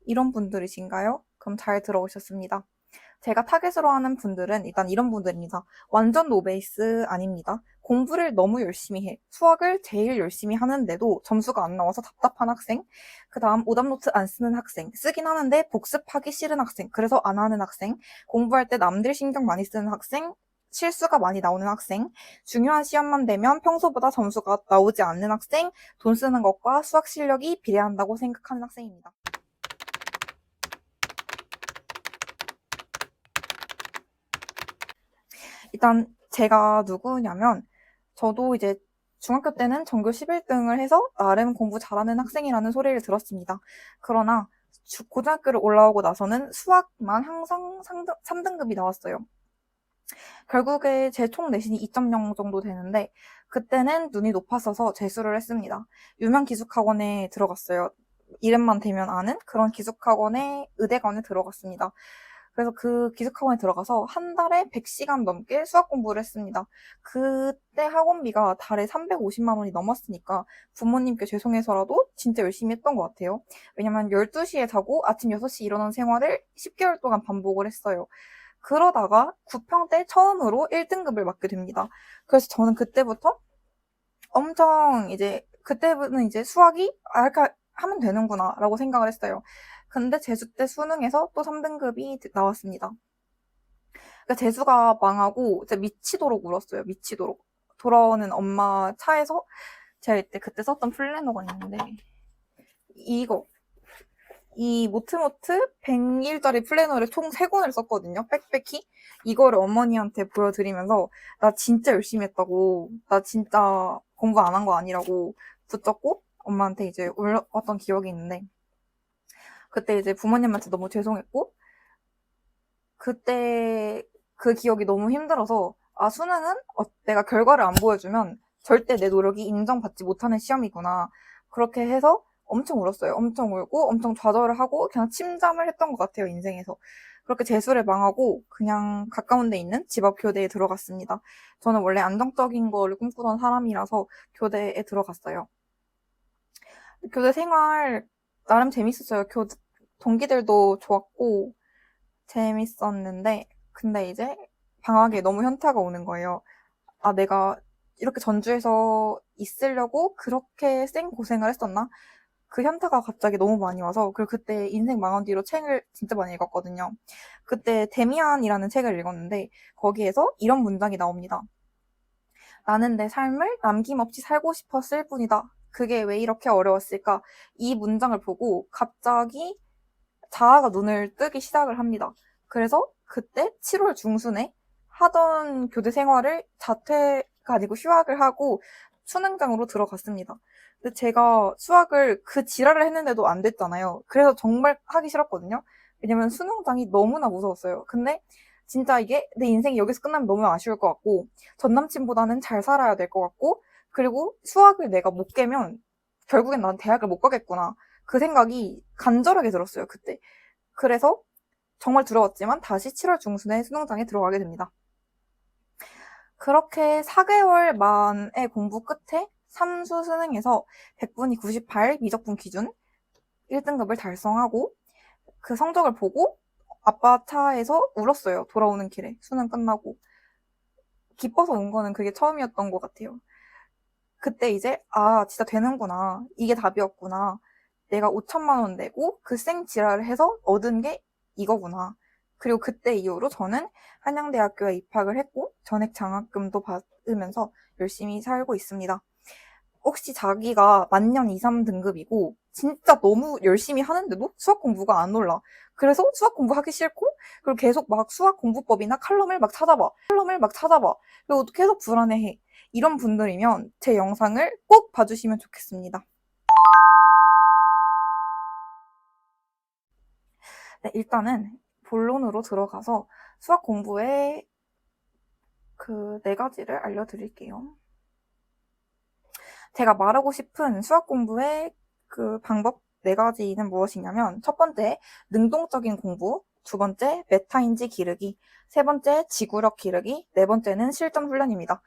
이런 분들이신가요? 그럼 잘 들어오셨습니다. 제가 타겟으로 하는 분들은 일단 이런 분들입니다. 완전 노베이스 아닙니다. 공부를 너무 열심히 해. 수학을 제일 열심히 하는데도 점수가 안 나와서 답답한 학생. 그 다음 오답노트 안 쓰는 학생. 쓰긴 하는데 복습하기 싫은 학생. 그래서 안 하는 학생. 공부할 때 남들 신경 많이 쓰는 학생. 실수가 많이 나오는 학생. 중요한 시험만 되면 평소보다 점수가 나오지 않는 학생. 돈 쓰는 것과 수학 실력이 비례한다고 생각하는 학생입니다. 일단 제가 누구냐면 저도 이제 중학교 때는 전교 11등을 해서 나름 공부 잘하는 학생이라는 소리를 들었습니다. 그러나 고등학교를 올라오고 나서는 수학만 항상 3등급이 나왔어요. 결국에 제 총 내신이 2.0 정도 되는데 그때는 눈이 높았어서 재수를 했습니다. 유명 기숙학원에 들어갔어요. 이름만 대면 아는 그런 기숙학원에 의대관에 들어갔습니다. 그래서 그 기숙학원에 들어가서 한 달에 100시간 넘게 수학 공부를 했습니다. 그때 학원비가 달에 350만 원이 넘었으니까 부모님께 죄송해서라도 진짜 열심히 했던 것 같아요. 왜냐면 12시에 자고 아침 6시 일어나는 생활을 10개월 동안 반복을 했어요. 그러다가 9평 때 처음으로 1등급을 맡게 됩니다. 그래서 저는 그때부터 엄청 이제 그때는 이제 수학이 이렇게 하면 되는구나 라고 생각을 했어요. 근데 재수 때 수능에서 또 3등급이 나왔습니다. 그러니까 재수가 망하고 진짜 미치도록 울었어요. 미치도록. 돌아오는 엄마 차에서 제가 그때 썼던 플래너가 있는데 이거 이 모트모트 100일짜리 플래너를 총 3권을 썼거든요. 빽빽히. 이거를 어머니한테 보여드리면서 나 진짜 열심히 했다고, 나 진짜 공부 안 한 거 아니라고 붙잡고 엄마한테 이제 울었던 기억이 있는데 그때 이제 부모님한테 너무 죄송했고 그때 그 기억이 너무 힘들어서 수능은 내가 결과를 안 보여주면 절대 내 노력이 인정받지 못하는 시험이구나. 그렇게 해서 엄청 울었어요. 엄청 울고 엄청 좌절을 하고 그냥 침잠을 했던 것 같아요, 인생에서. 그렇게 재수를 망하고 그냥 가까운 데 있는 집 앞 교대에 들어갔습니다. 저는 원래 안정적인 거를 꿈꾸던 사람이라서 교대에 들어갔어요. 교대 생활 나름 재밌었어요. 동기들도 좋았고 재밌었는데 근데 이제 방학에 너무 현타가 오는 거예요. 내가 이렇게 전주에서 있으려고 그렇게 쌩 고생을 했었나? 그 현타가 갑자기 너무 많이 와서 그리고 그때 인생 망한 뒤로 책을 진짜 많이 읽었거든요. 그때 데미안이라는 책을 읽었는데 거기에서 이런 문장이 나옵니다. 나는 내 삶을 남김없이 살고 싶었을 뿐이다. 그게 왜 이렇게 어려웠을까? 이 문장을 보고 갑자기 자아가 눈을 뜨기 시작을 합니다. 그래서 그때 7월 중순에 하던 교대 생활을 자퇴가 아니고 휴학을 하고 수능장으로 들어갔습니다. 근데 제가 수학을 그 지랄을 했는데도 안 됐잖아요. 그래서 정말 하기 싫었거든요. 왜냐면 수능장이 너무나 무서웠어요. 근데 진짜 이게 내 인생이 여기서 끝나면 너무 아쉬울 것 같고 전 남친보다는 잘 살아야 될 것 같고 그리고 수학을 내가 못 깨면 결국엔 난 대학을 못 가겠구나. 그 생각이 간절하게 들었어요, 그때. 그래서 정말 들어왔지만 다시 7월 중순에 수능장에 들어가게 됩니다. 그렇게 4개월 만의 공부 끝에 삼수 수능에서 100분이 98 미적분 기준 1등급을 달성하고 그 성적을 보고 아빠 차에서 울었어요. 돌아오는 길에 수능 끝나고. 기뻐서 운 거는 그게 처음이었던 것 같아요. 그때 이제 진짜 되는구나. 이게 답이었구나. 내가 5천만 원 내고 그 생지랄을 해서 얻은 게 이거구나. 그리고 그때 이후로 저는 한양대학교에 입학을 했고 전액 장학금도 받으면서 열심히 살고 있습니다. 혹시 자기가 만년 2, 3등급이고 진짜 너무 열심히 하는데도 수학 공부가 안 올라. 그래서 수학 공부하기 싫고 그리고 계속 막 수학 공부법이나 칼럼을 막 찾아봐. 그리고 계속 불안해해. 이런 분들이면 제 영상을 꼭 봐주시면 좋겠습니다. 네, 일단은 본론으로 들어가서 수학 공부의 그 4가지를 알려드릴게요. 제가 말하고 싶은 수학 공부의 그 방법 4가지는 무엇이냐면 첫 번째, 능동적인 공부. 두 번째, 메타인지 기르기. 세 번째, 지구력 기르기. 네 번째는 실전 훈련입니다.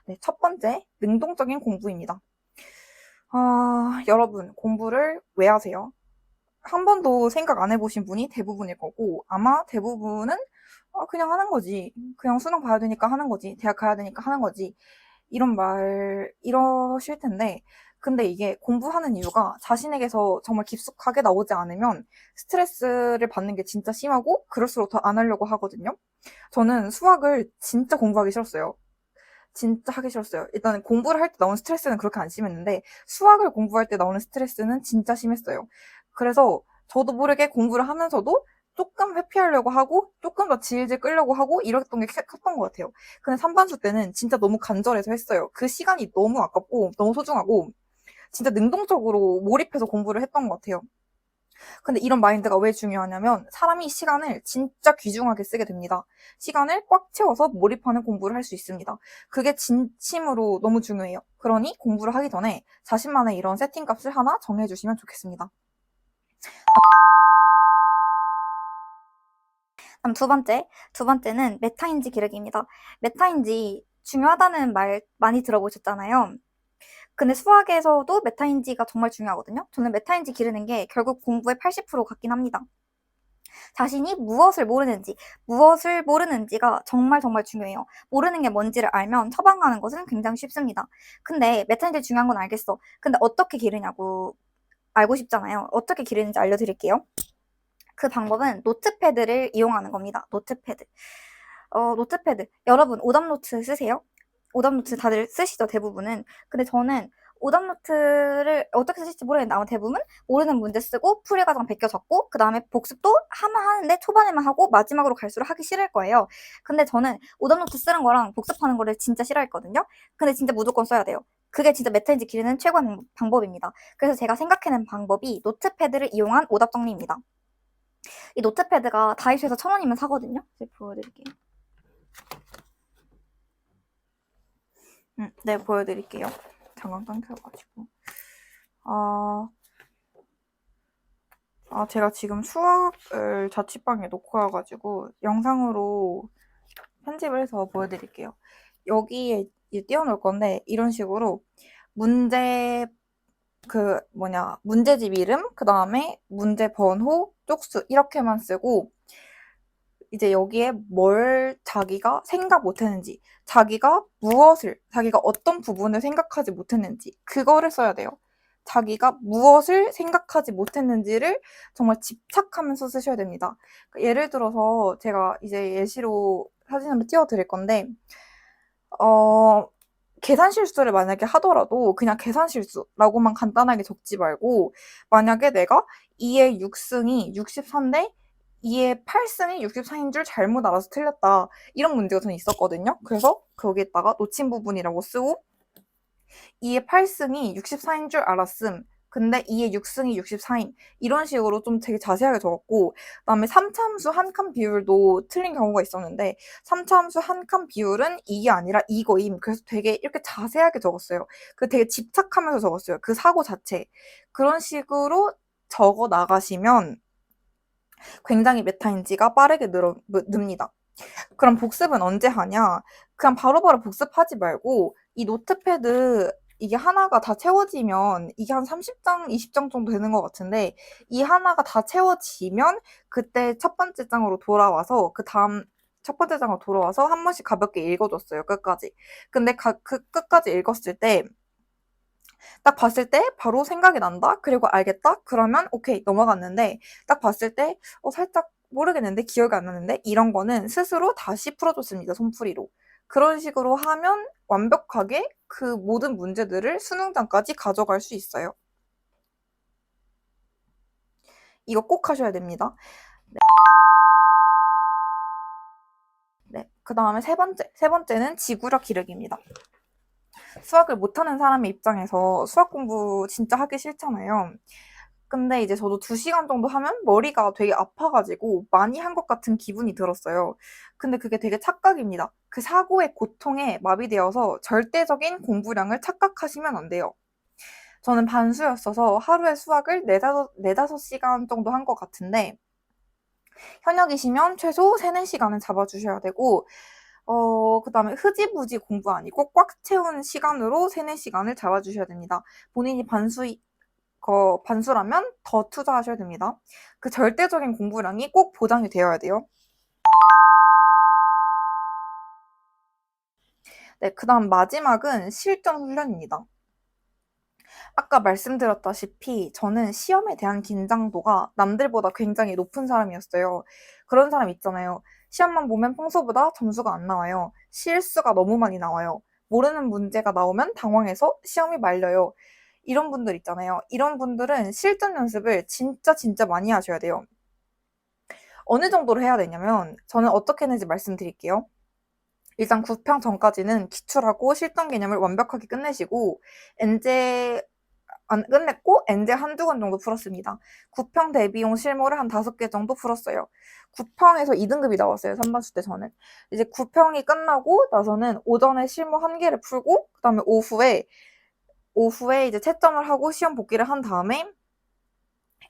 네, 첫 번째, 능동적인 공부입니다. 여러분, 공부를 왜 하세요? 한 번도 생각 안 해보신 분이 대부분일 거고, 아마 대부분은 그냥 하는 거지. 그냥 수능 봐야 되니까 하는 거지. 대학 가야 되니까 하는 거지. 이러실 텐데, 근데 이게 공부하는 이유가 자신에게서 정말 깊숙하게 나오지 않으면 스트레스를 받는 게 진짜 심하고, 그럴수록 더 안 하려고 하거든요. 저는 수학을 진짜 공부하기 싫었어요. 진짜 하기 싫었어요. 일단은 공부를 할 때 나오는 스트레스는 그렇게 안 심했는데 수학을 공부할 때 나오는 스트레스는 진짜 심했어요. 그래서 저도 모르게 공부를 하면서도 조금 회피하려고 하고 조금 더 질질 끌려고 하고 이랬던 게 컸던 것 같아요. 근데 3반수 때는 진짜 너무 간절해서 했어요. 그 시간이 너무 아깝고 너무 소중하고 진짜 능동적으로 몰입해서 공부를 했던 것 같아요. 근데 이런 마인드가 왜 중요하냐면 사람이 시간을 진짜 귀중하게 쓰게 됩니다. 시간을 꽉 채워서 몰입하는 공부를 할 수 있습니다. 그게 진심으로 너무 중요해요. 그러니 공부를 하기 전에 자신만의 이런 세팅값을 하나 정해주시면 좋겠습니다. 다음 두 번째는 메타인지 기르기입니다. 메타인지 중요하다는 말 많이 들어보셨잖아요. 근데 수학에서도 메타인지가 정말 중요하거든요. 저는 메타인지 기르는 게 결국 공부의 80% 같긴 합니다. 자신이 무엇을 모르는지가 정말 정말 중요해요. 모르는 게 뭔지를 알면 처방하는 것은 굉장히 쉽습니다. 근데 메타인지 중요한 건 알겠어. 근데 어떻게 기르냐고 알고 싶잖아요. 어떻게 기르는지 알려드릴게요. 그 방법은 노트패드를 이용하는 겁니다. 노트패드. 노트패드. 여러분 오답노트 쓰세요? 오답노트 다들 쓰시죠, 대부분은. 근데 저는 오답노트를 어떻게 쓰실지 모르겠는데 아마 대부분 모르는 문제 쓰고 풀이 과정 베껴 적고 그 다음에 복습도 하는데 초반에만 하고 마지막으로 갈수록 하기 싫을 거예요. 근데 저는 오답노트 쓰는 거랑 복습하는 거를 진짜 싫어했거든요. 근데 진짜 무조건 써야 돼요. 그게 진짜 메타인지 기르는 최고의 방법입니다. 그래서 제가 생각해낸 방법이 노트패드를 이용한 오답 정리입니다. 이 노트패드가 다이소에서 1,000원이면 사거든요. 제가 보여드릴게요. 네, 보여드릴게요. 잠깐 끊겨가지고. 제가 지금 수학을 자취방에 놓고 와가지고 영상으로 편집을 해서 보여드릴게요. 여기에 띄워놓을 건데 이런 식으로 문제집 이름, 그 다음에 문제 번호, 쪽수 이렇게만 쓰고 이제 여기에 뭘 자기가 생각 못했는지, 자기가 어떤 부분을 생각하지 못했는지 그거를 써야 돼요. 자기가 무엇을 생각하지 못했는지를 정말 집착하면서 쓰셔야 됩니다. 예를 들어서 제가 이제 예시로 사진 한번 띄워드릴 건데 계산 실수를 만약에 하더라도 그냥 계산 실수라고만 간단하게 적지 말고 만약에 내가 2의 6승이 64인데 2의 8승이 64인 줄 잘못 알아서 틀렸다. 이런 문제가 저는 있었거든요. 그래서 거기에다가 놓친 부분이라고 쓰고 2의 8승이 64인 줄 알았음. 근데 2의 6승이 64임. 이런 식으로 좀 되게 자세하게 적었고 그다음에 3차 함수 한 칸 비율도 틀린 경우가 있었는데 3차 함수 한 칸 비율은 이게 아니라 이거임. 그래서 되게 이렇게 자세하게 적었어요. 그 되게 집착하면서 적었어요. 그 사고 자체. 그런 식으로 적어 나가시면 굉장히 메타인지가 빠르게 늡니다. 그럼 복습은 언제 하냐? 그냥 바로바로 복습하지 말고 이 노트패드 이게 하나가 다 채워지면 이게 한 30장, 20장 정도 되는 것 같은데 이 하나가 다 채워지면 그때 첫 번째 장으로 돌아와서 그 다음 첫 번째 장으로 돌아와서 한 번씩 가볍게 읽어줬어요. 끝까지. 근데 그 끝까지 읽었을 때 딱 봤을 때 바로 생각이 난다? 그리고 알겠다? 그러면 오케이 넘어갔는데 딱 봤을 때 살짝 모르겠는데 기억이 안 나는데 이런 거는 스스로 다시 풀어줬습니다. 손풀이로. 그런 식으로 하면 완벽하게 그 모든 문제들을 수능장까지 가져갈 수 있어요. 이거 꼭 하셔야 됩니다. 네. 그 다음에 세 번째는 지구력 기르기입니다. 수학을 못하는 사람의 입장에서 수학 공부 진짜 하기 싫잖아요. 근데 이제 저도 2시간 정도 하면 머리가 되게 아파가지고 많이 한 것 같은 기분이 들었어요. 근데 그게 되게 착각입니다. 그 사고의 고통에 마비되어서 절대적인 공부량을 착각하시면 안 돼요. 저는 반수였어서 하루에 수학을 4-5시간 정도 한 것 같은데 현역이시면 최소 3-4시간은 잡아주셔야 되고 그다음에 흐지부지 공부 아니고 꽉 채운 시간으로 3-4시간을 잡아주셔야 됩니다. 본인이 반수라면 더 투자하셔야 됩니다. 그 절대적인 공부량이 꼭 보장이 되어야 돼요. 네, 그다음 마지막은 실전 훈련입니다. 아까 말씀드렸다시피 저는 시험에 대한 긴장도가 남들보다 굉장히 높은 사람이었어요. 그런 사람 있잖아요. 시험만 보면 평소보다 점수가 안 나와요. 실수가 너무 많이 나와요. 모르는 문제가 나오면 당황해서 시험이 말려요. 이런 분들 있잖아요. 이런 분들은 실전 연습을 진짜 진짜 많이 하셔야 돼요. 어느 정도로 해야 되냐면 저는 어떻게 했는지 말씀드릴게요. 일단 9평 전까지는 기출하고 실전 개념을 완벽하게 끝내시고 엔제 안 끝냈고 엔제 한두 권 정도 풀었습니다. 9평 대비용 실무를 한 5개 정도 풀었어요. 9평에서 2등급이 나왔어요. 3반수 때 저는. 이제 9평이 끝나고 나서는 오전에 실무 1개를 풀고 그다음에 오후에 이제 채점을 하고 시험 복기를 한 다음에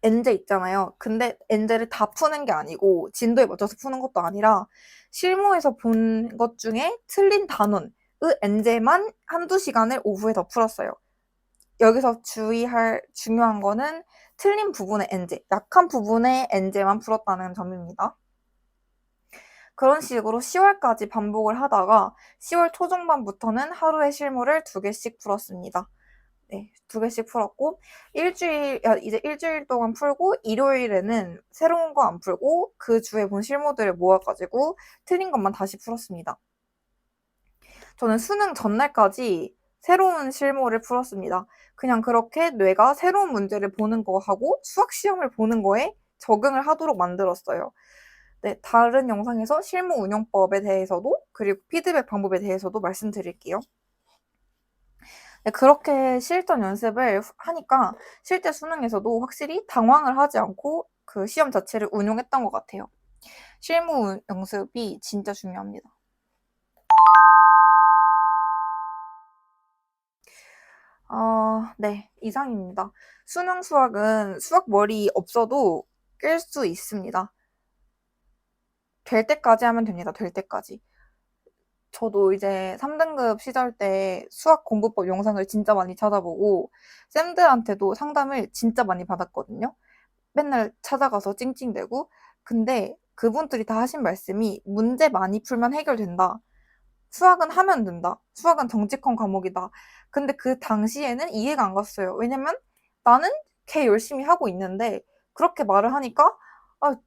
엔제 있잖아요. 근데 엔제를 다 푸는 게 아니고 진도에 맞춰서 푸는 것도 아니라 실무에서 본 것 중에 틀린 단원의 엔제만 한두 시간을 오후에 더 풀었어요. 여기서 주의할 중요한 거는 틀린 부분의 엔제, 약한 부분의 엔제만 풀었다는 점입니다. 그런 식으로 10월까지 반복을 하다가 10월 초중반부터는 하루에 실무를 2개씩 풀었습니다. 네, 2개씩 풀었고 이제 일주일 동안 풀고 일요일에는 새로운 거 안 풀고 그 주에 본 실무들을 모아가지고 틀린 것만 다시 풀었습니다. 저는 수능 전날까지 새로운 실무를 풀었습니다. 그냥 그렇게 뇌가 새로운 문제를 보는 거하고 수학 시험을 보는 거에 적응을 하도록 만들었어요. 네, 다른 영상에서 실무 운영법에 대해서도 그리고 피드백 방법에 대해서도 말씀드릴게요. 네, 그렇게 실전 연습을 하니까 실제 수능에서도 확실히 당황을 하지 않고 그 시험 자체를 운용했던 것 같아요. 실무 연습이 진짜 중요합니다. 네, 이상입니다. 수능 수학은 수학 머리 없어도 깰 수 있습니다. 될 때까지 하면 됩니다. 될 때까지. 저도 이제 3등급 시절 때 수학 공부법 영상을 진짜 많이 찾아보고 쌤들한테도 상담을 진짜 많이 받았거든요. 맨날 찾아가서 찡찡대고. 근데 그분들이 다 하신 말씀이 문제 많이 풀면 해결된다. 수학은 하면 된다. 수학은 정직한 과목이다. 근데 그 당시에는 이해가 안 갔어요. 왜냐면 나는 걔 열심히 하고 있는데 그렇게 말을 하니까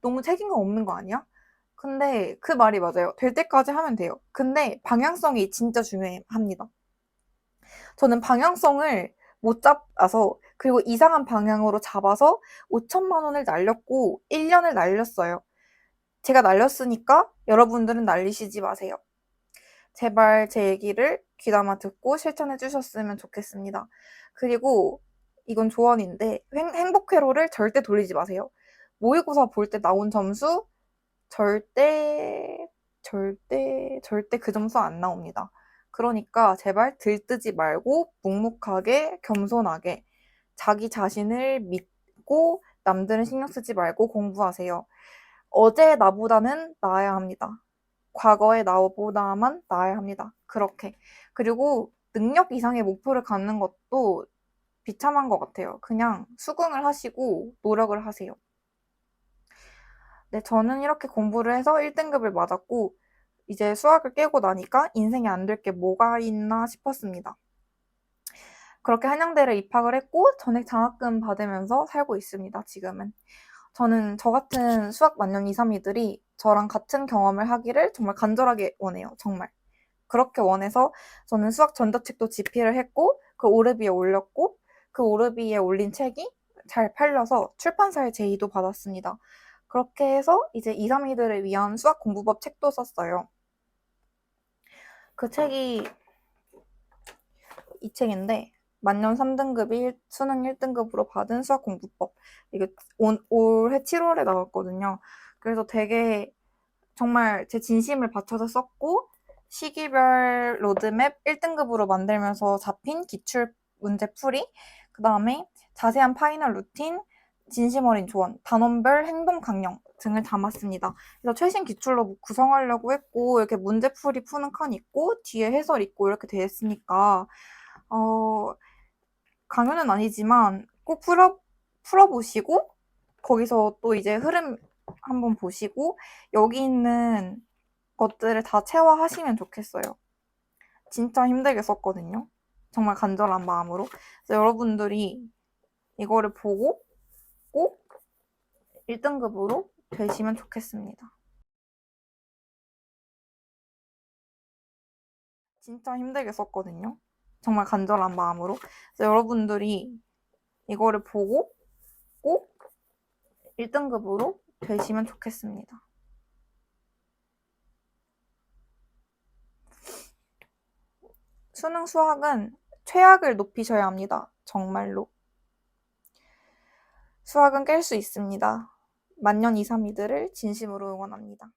너무 책임감 없는 거 아니야? 근데 그 말이 맞아요. 될 때까지 하면 돼요. 근데 방향성이 진짜 중요합니다. 저는 방향성을 못 잡아서 그리고 이상한 방향으로 잡아서 5천만 원을 날렸고 1년을 날렸어요. 제가 날렸으니까 여러분들은 날리시지 마세요. 제발 제 얘기를 귀담아 듣고 실천해 주셨으면 좋겠습니다. 그리고 이건 조언인데 행복 회로를 절대 돌리지 마세요. 모의고사 볼 때 나온 점수 절대 그 점수 안 나옵니다. 그러니까 제발 들뜨지 말고 묵묵하게 겸손하게 자기 자신을 믿고 남들은 신경 쓰지 말고 공부하세요. 어제 나보다는 나아야 합니다. 과거의 나보다만 나아야 합니다. 그렇게. 그리고 능력 이상의 목표를 갖는 것도 비참한 것 같아요. 그냥 수긍을 하시고 노력을 하세요. 네, 저는 이렇게 공부를 해서 1등급을 맞았고 이제 수학을 깨고 나니까 인생에 안 될 게 뭐가 있나 싶었습니다. 그렇게 한양대를 입학을 했고 전액 장학금 받으면서 살고 있습니다. 지금은. 저는 저 같은 수학 만년 2, 3이들이 저랑 같은 경험을 하기를 정말 간절하게 원해요. 정말. 그렇게 원해서 저는 수학 전자책도 집필을 했고 그 오르비에 올렸고 그 오르비에 올린 책이 잘 팔려서 출판사의 제의도 받았습니다. 그렇게 해서 이제 2, 3이들을 위한 수학 공부법 책도 썼어요. 그 책이 이 책인데 만년 3등급이 수능 1등급으로 받은 수학 공부법. 이게 올해 7월에 나왔거든요. 그래서 되게 정말 제 진심을 바쳐서 썼고 시기별 로드맵 1등급으로 만들면서 잡힌 기출 문제 풀이, 그 다음에 자세한 파이널 루틴, 진심 어린 조언, 단원별 행동 강령 등을 담았습니다. 그래서 최신 기출로 구성하려고 했고 이렇게 문제풀이 푸는 칸 있고 뒤에 해설 있고 이렇게 되어 있으니까 강요는 아니지만 꼭 풀어보시고 거기서 또 이제 흐름 한번 보시고 여기 있는 것들을 다 체화하시면 좋겠어요. 진짜 힘들게 썼거든요. 정말 간절한 마음으로. 그래서 여러분들이 이거를 보고 꼭 1등급으로 되시면 좋겠습니다. 진짜 힘들게 썼거든요. 정말 간절한 마음으로. 그래서 여러분들이 이거를 보고 꼭 1등급으로 되시면 좋겠습니다. 수능 수학은 최악을 높이셔야 합니다. 정말로. 수학은 깰 수 있습니다. 만년 2, 3이들을 진심으로 응원합니다.